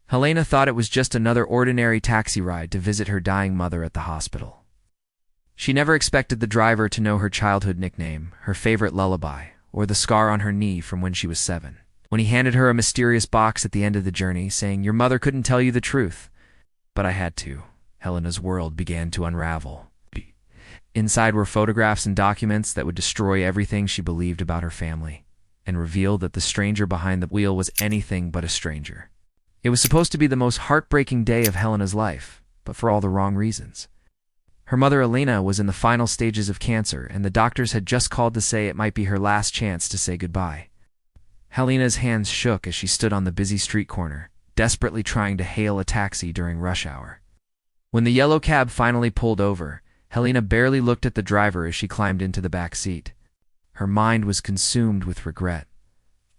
Helena thought it was just another ordinary taxi ride to visit her dying mother at the hospital. She never expected the driver to know her childhood nickname, her favorite lullaby, or the scar on her knee from when she was 7. When he handed her a mysterious box at the end of the journey, saying, "Your mother couldn't tell you the truth, but I had to," Helena's world began to unravel. Inside were photographs and documents that would destroy everything she believed about her family, and reveal that the stranger behind the wheel was anything but a stranger. It was supposed to be the most heartbreaking day of Helena's life, but for all the wrong reasons. Her mother Helena was in the final stages of cancer, and the doctors had just called to say it might be her last chance to say goodbye. Helena's hands shook as she stood on the busy street corner, desperately trying to hail a taxi during rush hour. When the yellow cab finally pulled over, Helena barely looked at the driver as she climbed into the back seat. Her mind was consumed with regret.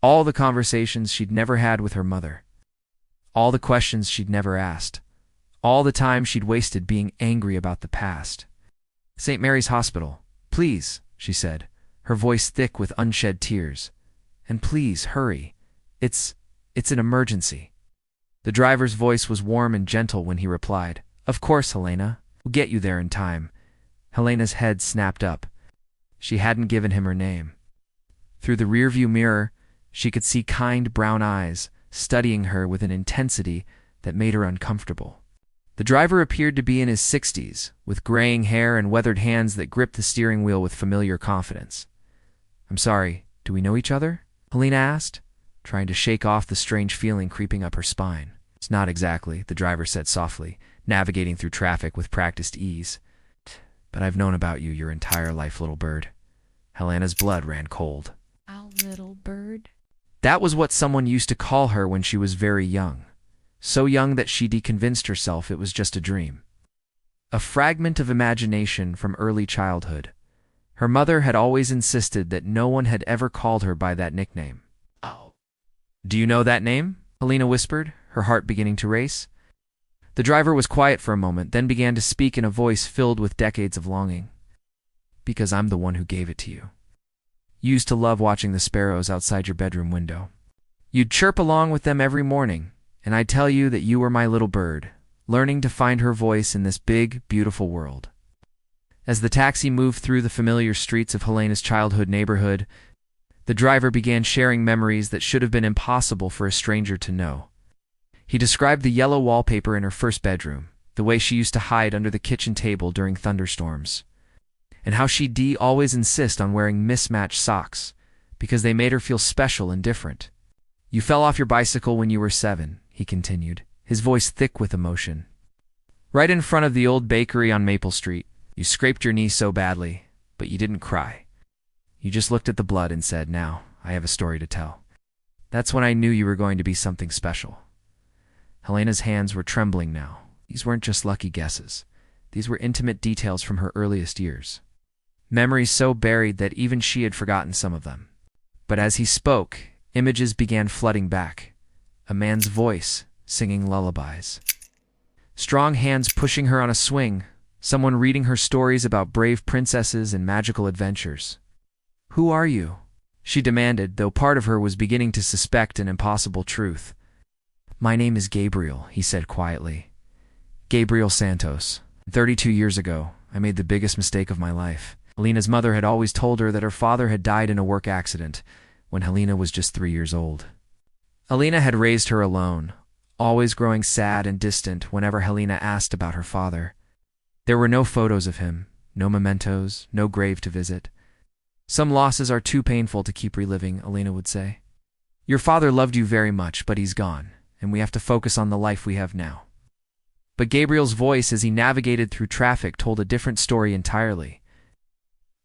All the conversations she'd never had with her mother. All the questions she'd never asked. All the time she'd wasted being angry about the past. "St. Mary's Hospital, please," she said, her voice thick with unshed tears. "And please, hurry. It's an emergency." The driver's voice was warm and gentle when he replied, "Of course, Helena. We'll get you there in time." Helena's head snapped up. She hadn't given him her name. Through the rearview mirror, she could see kind brown eyes studying her with an intensity that made her uncomfortable. The driver appeared to be in his 60s, with graying hair and weathered hands that gripped the steering wheel with familiar confidence. "I'm sorry, do we know each other?" Helena asked, trying to shake off the strange feeling creeping up her spine. "It's not exactly," the driver said softly, navigating through traffic with practiced ease. "But I've known about you your entire life, little bird." Helena's blood ran cold. "Our little bird?" That was what someone used to call her when she was very young. So young that she deconvinced herself it was just a dream. A fragment of imagination from early childhood. Her mother had always insisted that no one had ever called her by that nickname. "Oh." "Do you know that name?" Helena whispered, her heart beginning to race. The driver was quiet for a moment, then began to speak in a voice filled with decades of longing. "Because I'm the one who gave it to you. You used to love watching the sparrows outside your bedroom window. You'd chirp along with them every morning, and I'd tell you that you were my little bird, learning to find her voice in this big, beautiful world." As the taxi moved through the familiar streets of Helena's childhood neighborhood, the driver began sharing memories that should have been impossible for a stranger to know. He described the yellow wallpaper in her first bedroom, the way she used to hide under the kitchen table during thunderstorms, and how she'd always insist on wearing mismatched socks because they made her feel special and different. "You fell off your bicycle when you were 7, he continued, his voice thick with emotion. "Right in front of the old bakery on Maple Street. You scraped your knee so badly, but you didn't cry. You just looked at the blood and said, 'Now, I have a story to tell.' That's when I knew you were going to be something special." Helena's hands were trembling now. These weren't just lucky guesses. These were intimate details from her earliest years. Memories so buried that even she had forgotten some of them. But as he spoke, images began flooding back. A man's voice, singing lullabies. Strong hands pushing her on a swing. Someone reading her stories about brave princesses and magical adventures. "Who are you?" she demanded, though part of her was beginning to suspect an impossible truth. "My name is Gabriel," he said quietly. "Gabriel Santos. 32 years ago, I made the biggest mistake of my life." Helena's mother had always told her that her father had died in a work accident when Helena was just 3 years old. Helena had raised her alone, always growing sad and distant whenever Helena asked about her father. There were no photos of him, no mementos, no grave to visit. "Some losses are too painful to keep reliving," Helena would say. "Your father loved you very much, but he's gone, and we have to focus on the life we have now." But Gabriel's voice as he navigated through traffic told a different story entirely.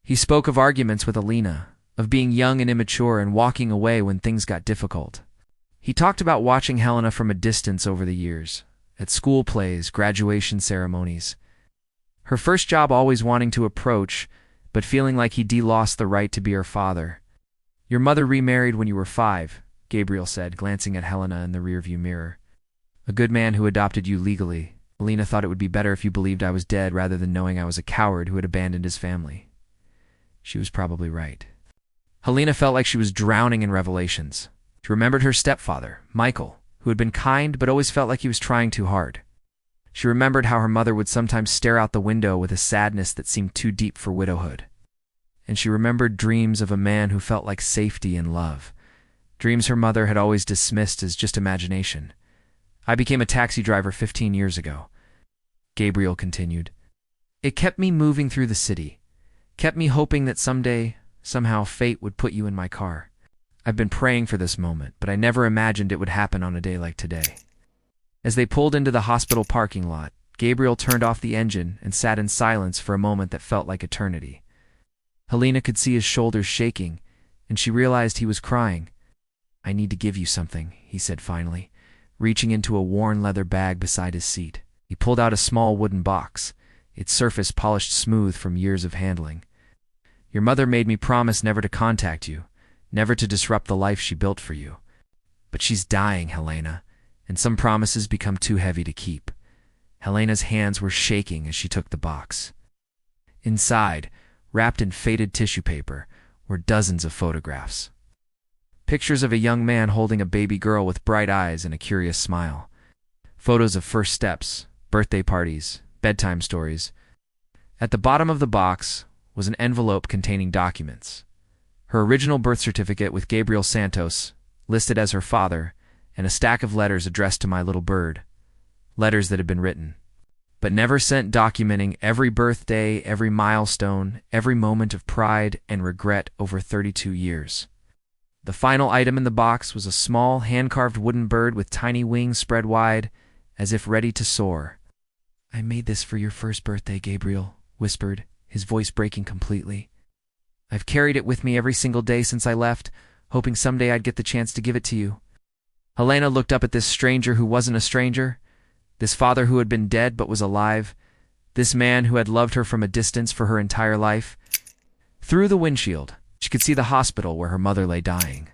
He spoke of arguments with Helena, of being young and immature and walking away when things got difficult. He talked about watching Helena from a distance over the years, at school plays, graduation ceremonies. Her first job always wanting to approach, but feeling like he'd lost the right to be her father. "Your mother remarried when you were 5, Gabriel said, glancing at Helena in the rearview mirror. "A good man who adopted you legally. Helena thought it would be better if you believed I was dead rather than knowing I was a coward who had abandoned his family." She was probably right. Helena felt like she was drowning in revelations. She remembered her stepfather, Michael, who had been kind but always felt like he was trying too hard. She remembered how her mother would sometimes stare out the window with a sadness that seemed too deep for widowhood. And she remembered dreams of a man who felt like safety and love, dreams her mother had always dismissed as just imagination. I became a taxi driver 15 years ago, Gabriel continued. It kept me moving through the city, kept me hoping that someday, somehow, fate would put you in my car. I've been praying for this moment, but I never imagined it would happen on a day like today. As they pulled into the hospital parking lot, Gabriel turned off the engine and sat in silence for a moment that felt like eternity. Helena could see his shoulders shaking, and she realized he was crying. I need to give you something, he said finally, reaching into a worn leather bag beside his seat. He pulled out a small wooden box, its surface polished smooth from years of handling. Your mother made me promise never to contact you, never to disrupt the life she built for you. But she's dying, Helena, and some promises become too heavy to keep. Helena's hands were shaking as she took the box. Inside, wrapped in faded tissue paper, were dozens of photographs. Pictures of a young man holding a baby girl with bright eyes and a curious smile. Photos of first steps, birthday parties, bedtime stories. At the bottom of the box was an envelope containing documents. Her original birth certificate with Gabriel Santos, listed as her father, and a stack of letters addressed to my little bird. Letters that had been written, but never sent, documenting every birthday, every milestone, every moment of pride and regret over 32 years. The final item in the box was a small, hand-carved wooden bird with tiny wings spread wide, as if ready to soar. I made this for your first birthday, Gabriel whispered, his voice breaking completely. I've carried it with me every single day since I left, hoping someday I'd get the chance to give it to you. Helena looked up at this stranger who wasn't a stranger, this father who had been dead but was alive, this man who had loved her from a distance for her entire life. Through the windshield, she could see the hospital where her mother lay dying.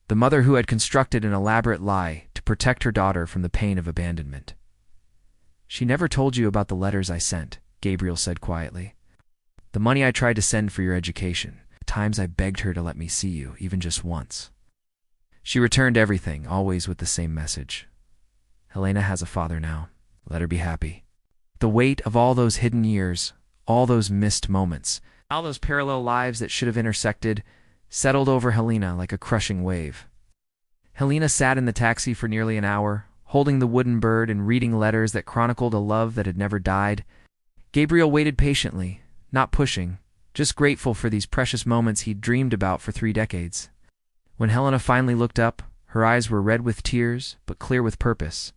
The mother who had constructed an elaborate lie to protect her daughter from the pain of abandonment. She never told you about the letters I sent, Gabriel said quietly. The money I tried to send for your education, the times I begged her to let me see you, even just once. She returned everything, always with the same message. Helena has a father now. Let her be happy. The weight of all those hidden years, all those missed moments, all those parallel lives that should have intersected, settled over Helena like a crushing wave. Helena sat in the taxi for nearly an hour, holding the wooden bird and reading letters that chronicled a love that had never died. Gabriel waited patiently, not pushing, just grateful for these precious moments he'd dreamed about for 3 decades. When Helena finally looked up, her eyes were red with tears, but clear with purpose.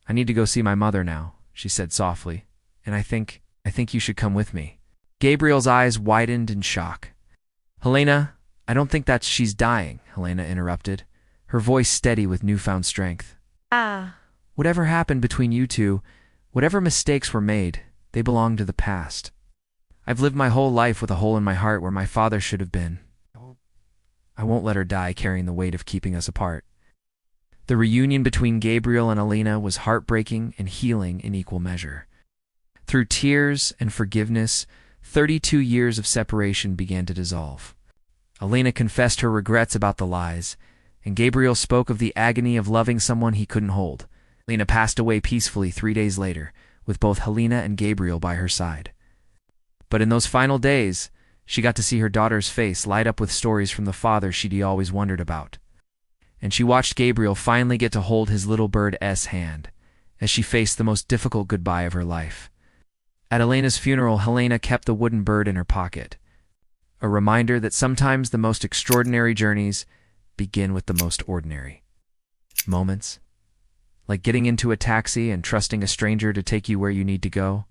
I need to go see my mother now, she said softly, and I think you should come with me. Gabriel's eyes widened in shock. Helena, I don't think she's dying, Helena interrupted, her voice steady with newfound strength. Whatever happened between you two, whatever mistakes were made, they belong to the past. I've lived my whole life with a hole in my heart where my father should have been. I won't let her die carrying the weight of keeping us apart. The reunion between Gabriel and Helena was heartbreaking and healing in equal measure. Through tears and forgiveness, 32 years of separation began to dissolve. Helena confessed her regrets about the lies, and Gabriel spoke of the agony of loving someone he couldn't hold. Helena passed away peacefully 3 days later, with both Helena and Gabriel by her side. But in those final days, she got to see her daughter's face light up with stories from the father she'd always wondered about. And she watched Gabriel finally get to hold his little bird's hand, as she faced the most difficult goodbye of her life. At Helena's funeral, Helena kept the wooden bird in her pocket, a reminder that sometimes the most extraordinary journeys begin with the most ordinary moments, like getting into a taxi and trusting a stranger to take you where you need to go.